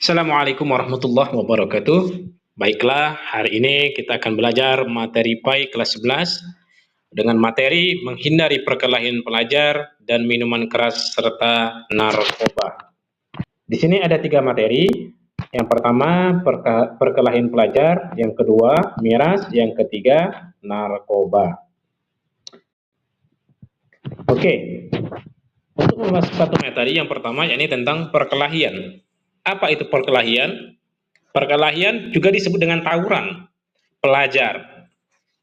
Assalamualaikum warahmatullahi wabarakatuh. Baiklah, hari ini kita akan belajar materi PAI kelas 11 dengan materi menghindari perkelahian pelajar dan minuman keras serta narkoba. Di sini ada 3 materi. Yang pertama perkelahian pelajar, yang kedua miras, yang ketiga narkoba. Oke, untuk membahas satu materi yang pertama yakni tentang perkelahian. Apa itu perkelahian? Perkelahian juga disebut dengan tawuran pelajar,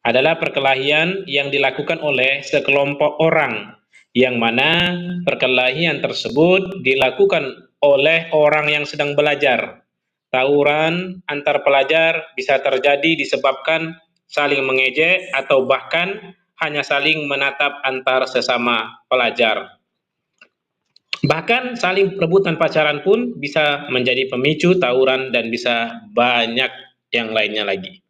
adalah perkelahian yang dilakukan oleh sekelompok orang, yang mana perkelahian tersebut dilakukan oleh orang yang sedang belajar. Tawuran antar pelajar bisa terjadi disebabkan saling mengejek atau bahkan hanya saling menatap antar sesama pelajar. Bahkan saling perebutan pacaran pun bisa menjadi pemicu tawuran dan bisa banyak yang lainnya lagi.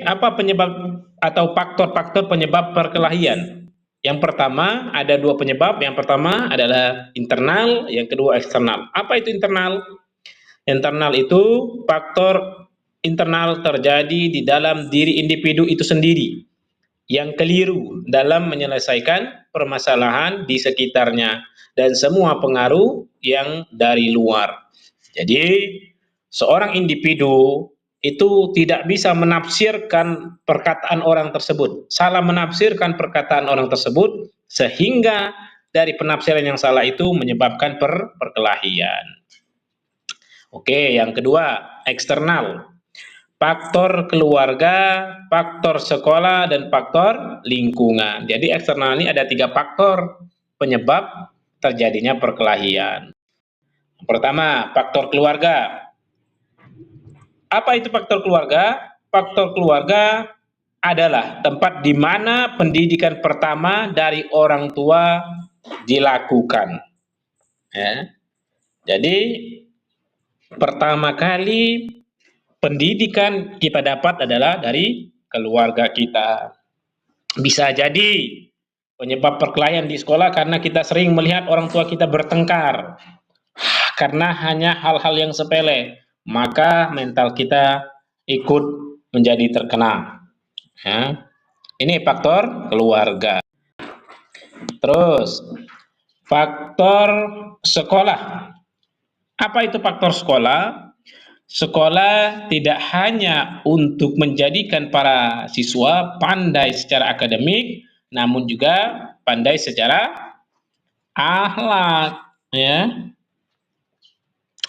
Apa penyebab atau faktor-faktor penyebab perkelahian? Yang pertama, ada 2 penyebab. Yang pertama adalah internal, yang kedua eksternal. Apa itu internal? Internal itu faktor internal terjadi di dalam diri individu itu sendiri yang keliru dalam menyelesaikan permasalahan di sekitarnya dan semua pengaruh yang dari luar. Jadi, seorang individu itu tidak bisa menafsirkan perkataan orang tersebut, salah menafsirkan perkataan orang tersebut, sehingga dari penafsiran yang salah itu menyebabkan perkelahian. Oke, yang kedua, eksternal. Faktor keluarga, faktor sekolah, dan faktor lingkungan. Jadi eksternal ini ada 3 faktor penyebab terjadinya perkelahian. Pertama, faktor keluarga. Apa itu faktor keluarga? Faktor keluarga adalah tempat di mana pendidikan pertama dari orang tua dilakukan. Ya. Jadi pertama kali pendidikan kita dapat adalah dari keluarga kita. Bisa jadi penyebab perkelahian di sekolah karena kita sering melihat orang tua kita bertengkar karena hanya hal-hal yang sepele, maka mental kita ikut menjadi terkena. Ya. Ini faktor keluarga. Terus faktor sekolah. Apa itu faktor sekolah? Sekolah tidak hanya untuk menjadikan para siswa pandai secara akademik, namun juga pandai secara akhlak, ya.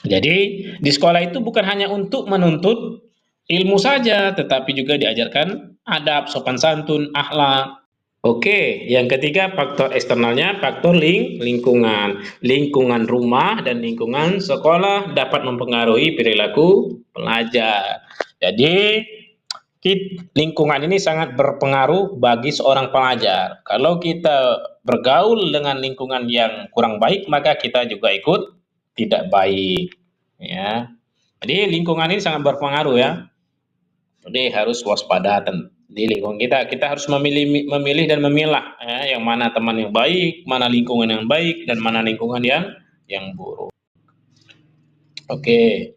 Jadi di sekolah itu bukan hanya untuk menuntut ilmu saja, tetapi juga diajarkan adab, sopan santun, akhlak. Oke, yang ketiga faktor eksternalnya faktor lingkungan. Lingkungan rumah dan lingkungan sekolah dapat mempengaruhi perilaku pelajar. Jadi lingkungan ini sangat berpengaruh bagi seorang pelajar. Kalau kita bergaul dengan lingkungan yang kurang baik, maka kita juga ikut tidak baik. Ya, jadi lingkungan ini sangat berpengaruh ya. Jadi harus waspada di lingkungan kita. Kita harus memilih dan memilah ya, yang mana teman yang baik, mana lingkungan yang baik, dan mana lingkungan yang buruk. Oke.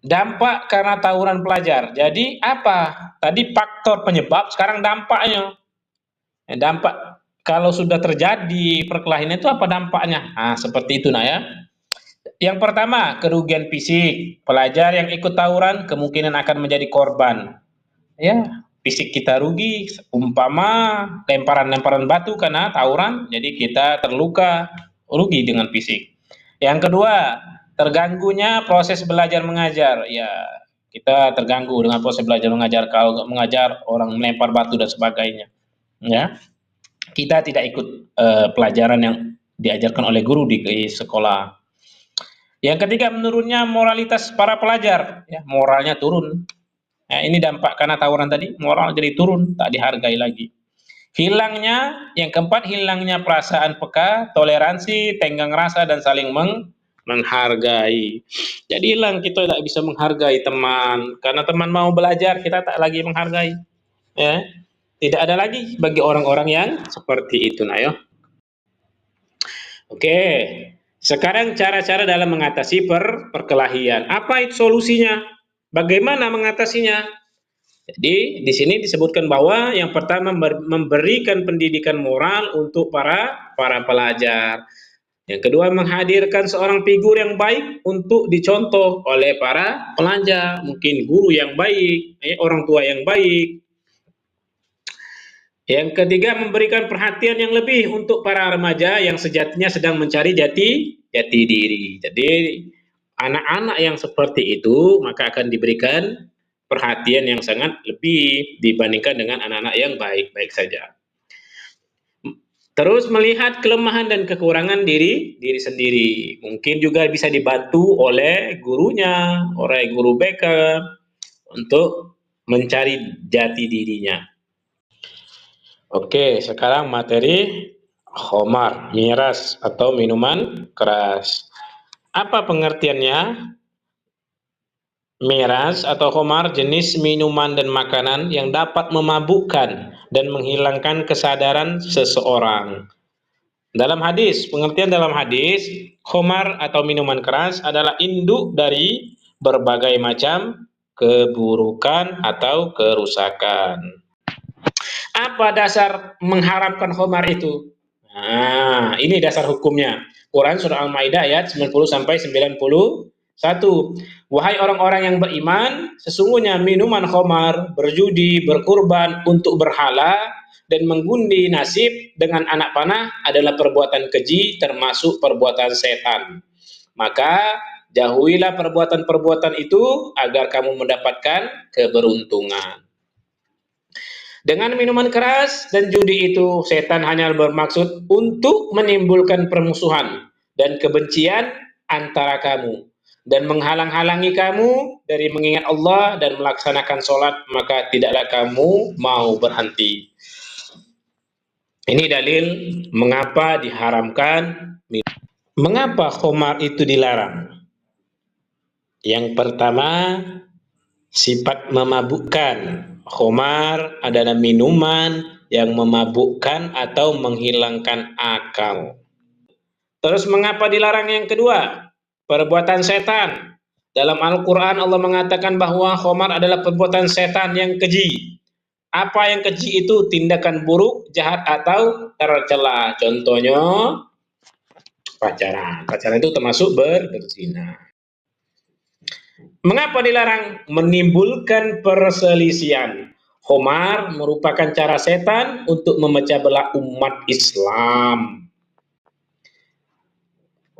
Dampak karena tawuran pelajar. Jadi apa? Tadi faktor penyebab, sekarang dampaknya. Dampak kalau sudah terjadi perkelahian itu apa dampaknya? Nah, seperti itu nah ya. Yang pertama, kerugian fisik. Pelajar yang ikut tawuran kemungkinan akan menjadi korban. Ya, fisik kita rugi, umpama lemparan-lemparan batu karena tawuran, jadi kita terluka, rugi dengan fisik. Yang kedua, terganggunya proses belajar mengajar. Ya, kita terganggu dengan proses belajar mengajar kalau mengajar orang melempar batu dan sebagainya. Ya, kita tidak ikut pelajaran yang diajarkan oleh guru di sekolah. Yang ketiga, menurunnya moralitas para pelajar. Ya, moralnya turun. Nah, ini dampak karena tawuran tadi, moral jadi turun, tak dihargai lagi. Hilangnya, yang keempat, hilangnya perasaan peka, toleransi, tenggang rasa, dan saling menghargai. Jadi hilang, kita tidak bisa menghargai teman. Karena teman mau belajar, kita tak lagi menghargai. Ya. Tidak ada lagi bagi orang-orang yang seperti itu. Nah, yo. Oke. Sekarang cara-cara dalam mengatasi perkelahian. Apa itu solusinya? Bagaimana mengatasinya? Jadi di sini disebutkan bahwa yang pertama memberikan pendidikan moral untuk para pelajar. Yang kedua, menghadirkan seorang figur yang baik untuk dicontoh oleh para pelajar, mungkin guru yang baik, orang tua yang baik. Yang ketiga, memberikan perhatian yang lebih untuk para remaja yang sejatinya sedang mencari jati diri. Jadi anak-anak yang seperti itu maka akan diberikan perhatian yang sangat lebih dibandingkan dengan anak-anak yang baik-baik saja. Terus melihat kelemahan dan kekurangan diri sendiri. Mungkin juga bisa dibantu oleh gurunya, oleh guru BK untuk mencari jati dirinya. Oke, sekarang materi khamar, miras atau minuman keras. Apa pengertiannya? Miras atau khamar jenis minuman dan makanan yang dapat memabukkan dan menghilangkan kesadaran seseorang. Dalam hadis, pengertian dalam hadis, khamar atau minuman keras adalah induk dari berbagai macam keburukan atau kerusakan. Apa dasar mengharamkan khamar itu? Nah, ini dasar hukumnya. Quran surah Al-Maidah ayat 90 sampai 91. Wahai orang-orang yang beriman, sesungguhnya minuman khamar, berjudi, berkurban untuk berhala dan mengundi nasib dengan anak panah adalah perbuatan keji termasuk perbuatan setan. Maka jauhilah perbuatan-perbuatan itu agar kamu mendapatkan keberuntungan. Dengan minuman keras dan judi itu, setan hanya bermaksud untuk menimbulkan permusuhan dan kebencian antara kamu dan menghalang-halangi kamu dari mengingat Allah dan melaksanakan sholat, maka tidaklah kamu mau berhenti. Ini dalil mengapa diharamkan. Mengapa khamar itu dilarang? Yang pertama, sifat memabukkan. Khamar adalah minuman yang memabukkan atau menghilangkan akal. Terus mengapa dilarang yang kedua? Perbuatan setan. Dalam Al-Quran Allah mengatakan bahwa khamar adalah perbuatan setan yang keji. Apa yang keji itu? Tindakan buruk, jahat atau tercela. Contohnya pacaran. Pacaran itu termasuk berzina. Mengapa dilarang? Menimbulkan perselisihan. Khamar merupakan cara setan untuk memecah belah umat Islam.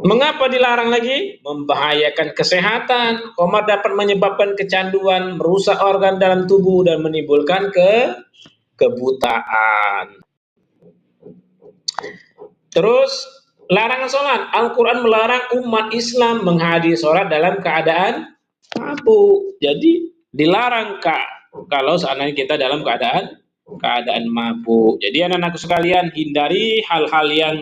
Mengapa dilarang lagi? Membahayakan kesehatan. Khamar dapat menyebabkan kecanduan, merusak organ dalam tubuh, dan menimbulkan kebutaan. Terus, larangan sholat. Al-Quran melarang umat Islam menghadiri sholat dalam keadaan mabuk. Jadi dilarang kalau seandainya kita dalam keadaan mabuk. Jadi anak-anakku sekalian, hindari hal-hal yang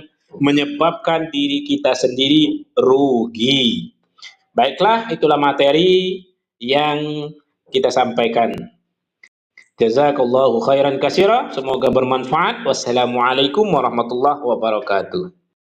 menyebabkan diri kita sendiri rugi. Baiklah, itulah materi yang kita sampaikan. Jazakallahu khairan katsira. Semoga bermanfaat. Wassalamualaikum warahmatullahi wabarakatuh.